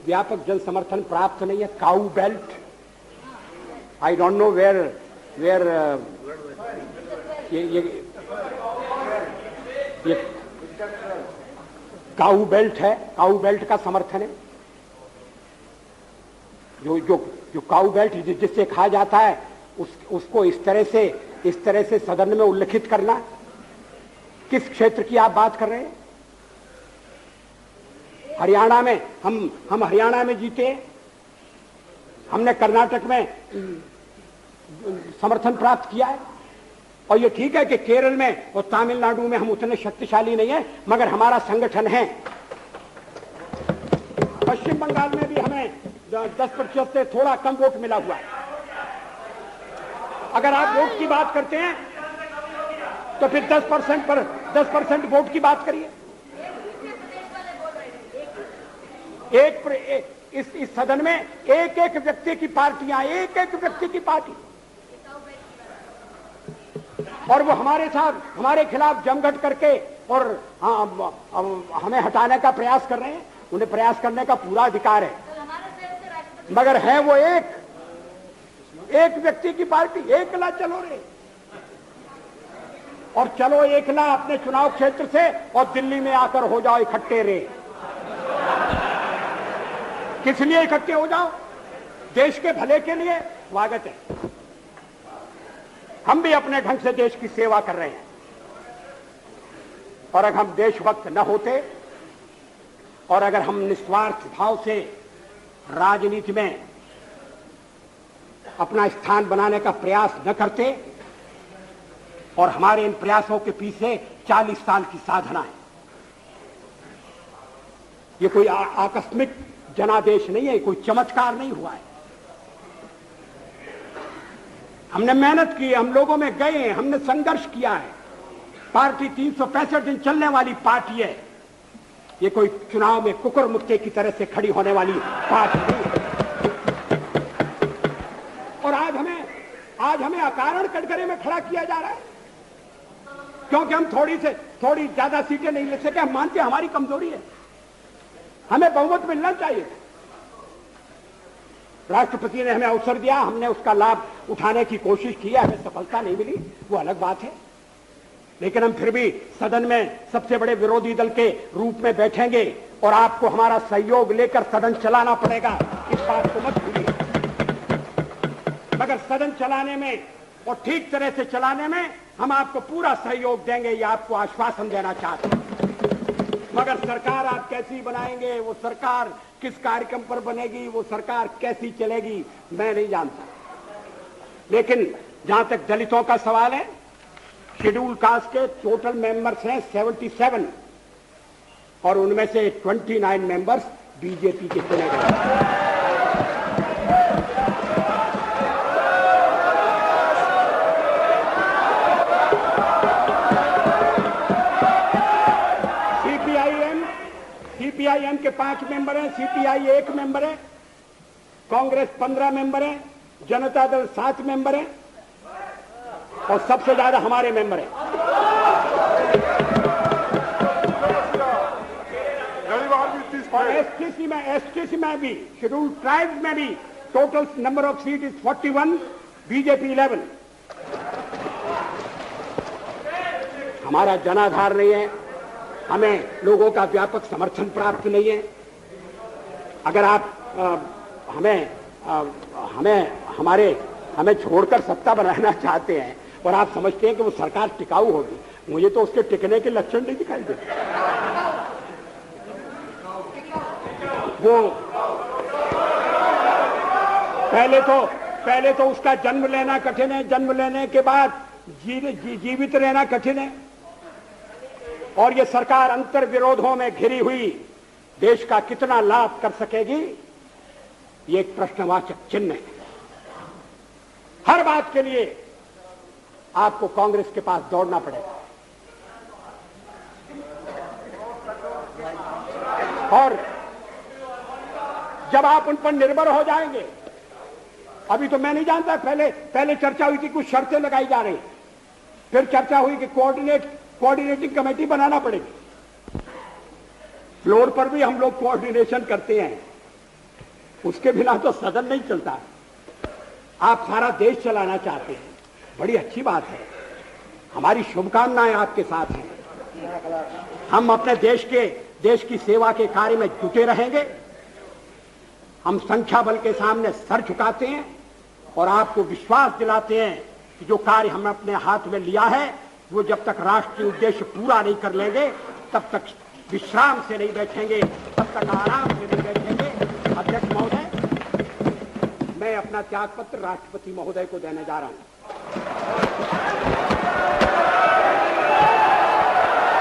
व्यापक जन समर्थन प्राप्त नहीं है। Cow belt, I don't know where where ये काऊ बेल्ट है, काऊ बेल्ट का समर्थन है। जो काऊ बेल्ट जिससे खा जाता है उसको इस तरह से सदन में उल्लिखित करना, किस क्षेत्र की आप बात कर रहे हैं? हरियाणा में हम हरियाणा में जीते, हमने कर्नाटक में समर्थन प्राप्त किया है। और ये ठीक है कि केरल में और तमिलनाडु में हम उतने शक्तिशाली नहीं है, मगर हमारा संगठन है। पश्चिम बंगाल में भी हमें 10% से थोड़ा कम वोट मिला हुआ है। अगर आप वोट की बात करते हैं तो फिर 10% वोट की बात करिए। इस सदन में एक एक व्यक्ति की पार्टियां, एक एक व्यक्ति की पार्टी, और वो हमारे साथ हमारे खिलाफ जमघट करके और हमें हटाने का प्रयास कर रहे हैं। उन्हें प्रयास करने का पूरा अधिकार है, मगर है वो एक व्यक्ति की पार्टी। एकला चलो रे, और चलो एकला अपने चुनाव क्षेत्र से, और दिल्ली में आकर हो जाओ इकट्ठे रे। किस लिए इकट्ठे हो जाओ? देश के भले के लिए। स्वागत है, हम भी अपने ढंग से देश की सेवा कर रहे हैं। और अगर हम देशभक्त न होते और अगर हम निस्वार्थ भाव से राजनीति में अपना स्थान बनाने का प्रयास न करते, और हमारे इन प्रयासों के पीछे 40 साल की साधना है। ये कोई आकस्मिक जनादेश नहीं है, कोई चमत्कार नहीं हुआ है। हमने मेहनत की, हम लोगों में गए, हमने संघर्ष किया है। पार्टी 365 दिन चलने वाली पार्टी है। ये कोई चुनाव में कुकुर मुक्के की तरह से खड़ी होने वाली पार्टी नहीं है। और आज हमें अकारण कटघरे में खड़ा किया जा रहा है, क्योंकि हम थोड़ी ज्यादा सीटें नहीं ले सके। हम मानते हैं हमारी कमजोरी है, हमें बहुमत मिलना चाहिए। राष्ट्रपति ने हमें अवसर दिया, हमने उसका लाभ उठाने की कोशिश की है, हमें सफलता नहीं मिली, वो अलग बात है। लेकिन हम फिर भी सदन में सबसे बड़े विरोधी दल के रूप में बैठेंगे, और आपको हमारा सहयोग लेकर सदन चलाना पड़ेगा, इस बात को मत भूलिए। मगर सदन चलाने में और ठीक तरह से चलाने में हम आपको पूरा सहयोग देंगे, ये आपको आश्वासन देना चाहते हैं। मगर सरकार आप कैसी बनाएंगे, वो सरकार किस कार्यक्रम पर बनेगी, वो सरकार कैसी चलेगी, मैं नहीं जानता। लेकिन जहां तक दलितों का सवाल है, शेड्यूल कास्ट के टोटल मेंबर्स हैं 77, और उनमें से 29 मेंबर्स बीजेपी के चुने गए। सीपीआईएम के 5 मेंबर हैं, सीपीआई 1 मेंबर है, कांग्रेस 15 मेंबर है, जनता दल 7 मेंबर है, और सबसे ज्यादा हमारे मेंबर हैं। और एसटीसी में भी, शेड्यूल ट्राइब्स में भी total number of seat is 41, BJP 11। हमारा जनाधार नहीं है, हमें लोगों का व्यापक समर्थन प्राप्त नहीं है। अगर आप हमें छोड़कर सत्ता बनाना चाहते हैं और आप समझते हैं कि वो सरकार टिकाऊ होगी, मुझे तो उसके टिकने के लक्षण नहीं दिखाई देते। वो पहले तो उसका जन्म लेना कठिन है, जन्म लेने के बाद जीवित रहना कठिन है, और ये सरकार अंतर विरोधों में घिरी हुई देश का कितना लाभ कर सकेगी, ये एक प्रश्नवाचक चिन्ह है। हर बात के लिए आपको कांग्रेस के पास दौड़ना पड़ेगा, और जब आप उन पर निर्भर हो जाएंगे, अभी तो मैं नहीं जानता, पहले चर्चा हुई थी, कुछ शर्तें लगाई जा रही, फिर चर्चा हुई कि कोऑर्डिनेटिंग कमेटी बनाना पड़ेगी। फ्लोर पर भी हम लोग कोऑर्डिनेशन करते हैं, उसके बिना तो सदन नहीं चलता। आप सारा देश चलाना चाहते हैं, बड़ी अच्छी बात है, हमारी शुभकामनाएं आपके साथ हैं। हम अपने देश की सेवा के कार्य में जुटे रहेंगे। हम संख्या बल के सामने सर झुकाते हैं और आपको विश्वास दिलाते हैं कि जो कार्य हमने अपने हाथ में लिया है वो जब तक राष्ट्रीय उद्देश्य पूरा नहीं कर लेंगे तब तक विश्राम से नहीं बैठेंगे, तब तक आराम से नहीं बैठेंगे। अध्यक्ष महोदय, मैं अपना त्यागपत्र राष्ट्रपति महोदय को देने जा रहा हूं।